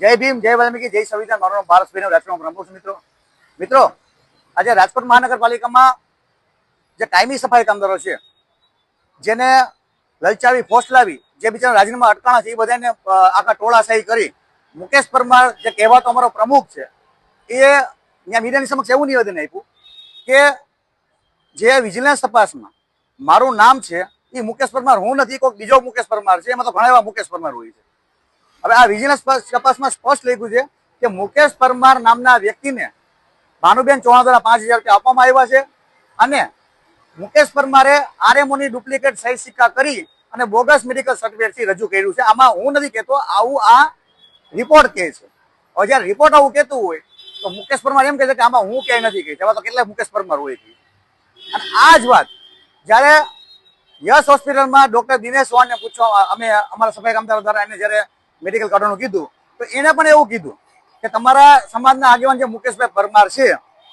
જય ભીમ, જય વાલ્મીકી, જય સંવિધાન. મારું નામ ભારતભાઈ રાજકોટ પ્રમુખ છું. મિત્રો આજે રાજકોટ મહાનગરપાલિકામાં જે કાયમી સફાઈ કામદારો છે, જેને લલચાવી પોસ્ટ લાવી જે બિચારા રાજીનામા અટકાણા છે, એ બધાને આખા ટોળાશાહી કરી મુકેશ પરમાર જે કહેવાતો અમારો પ્રમુખ છે, એ ત્યાં મીડિયાની સમક્ષ એવું નિવેદન આપ્યું કે જે વિજિલન્સ તપાસમાં મારું નામ છે એ મુકેશ પરમાર હું નથી, કોઈક બીજો મુકેશ પરમાર છે. એમાં તો ઘણા એવા મુકેશ પરમાર હોય છે. હવે આ વિજિલન્સ તપાસમાં સ્પષ્ટ લખ્યું છે કે મુકેશ પરમાર નામના વ્યક્તિને ભાનુબેન ચૌહાણ દ્વારા 5,000 રૂપિયા આપવામાં આવ્યા છે અને મુકેશ પરમારે આરએમઓની ડુપ્લિકેટ સહી સિક્કા કરી અને બોગસ મેડિકલ સર્ટિફિકેટ રજૂ કર્યું છે. આમાં હું નથી કહેતો, આવું આ રિપોર્ટ કહે છે. હવે જયારે રિપોર્ટ આવું કહેતું હોય તો મુકેશ પરમાર એમ કહે છે કે આમાં હું ક્યાંય નથી કહી. એવા તો કેટલાય મુકેશ પરમાર હોય છે. અને આ જ વાત જયારે યશ હોસ્પિટલમાં ડોક્ટર દિનેશ ચૌહાણને પૂછવા અમે અમારા સફાઈ કામદારો દ્વારા એને જયારે મેડિકલ કાઢવાનું કીધું તો એને પણ એવું કીધું કે તમારા સમાજના આગેવાન જે મુકેશભાઈ પરમાર છે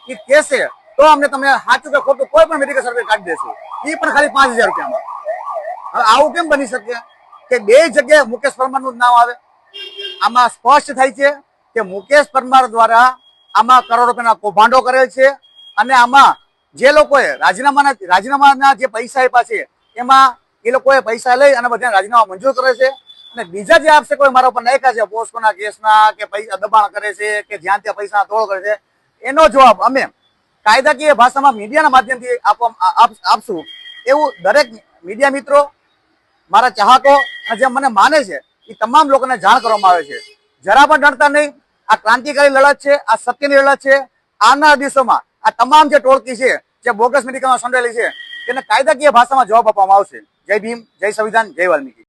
એ કહેશે તો અમને તમને સાચું કે ખોટું કોઈ પણ મેડિકલ સર્ટિફિકેટ કાઢી દેશું, એ પણ ખાલી 5,000 રૂપિયામાં. હવે આવું કેમ બની શકે કે બે જગ્યાએ મુકેશ પરમારનું નામ આવે? આમાં સ્પષ્ટ થાય છે કે મુકેશ પરમાર દ્વારા આમાં કરોડો રૂપિયાના કૌભાંડો કરેલ છે અને આમાં જે લોકોએ રાજીનામાના જે પૈસા આપ્યા છે એમાં એ લોકોએ પૈસા લઈ અને બધા રાજીનામા મંજૂર કરે છે. અને બીજા જે આપશે કોઈ મારા ઉપર નાખ્યા છે પોસ્કોના કેસના કે પૈસા દબાણ કરે છે કે જ્યાં ત્યાં પૈસા તોડ કરે છે, એનો જવાબ અમે કાયદાકીય ભાષામાં મીડિયાના માધ્યમથી આપશું. એવું દરેક મીડિયા મિત્રો, મારા ચાહકો અને જે મને માને છે એ તમામ લોકોને જાણ કરવામાં આવે છે. જરા પણ ડરતા નહીં. આ ક્રાંતિકારી લડત છે, આ સત્યની લડત છે. આવનારા દિવસોમાં આ તમામ જે ટોળકી છે જે બોગસ મેડિકલમાં સંડોવાયેલી છે તેને કાયદાકીય ભાષામાં જવાબ આપવામાં આવશે. જય ભીમ, જય સંવિધાન, જય વાલ્મીકી.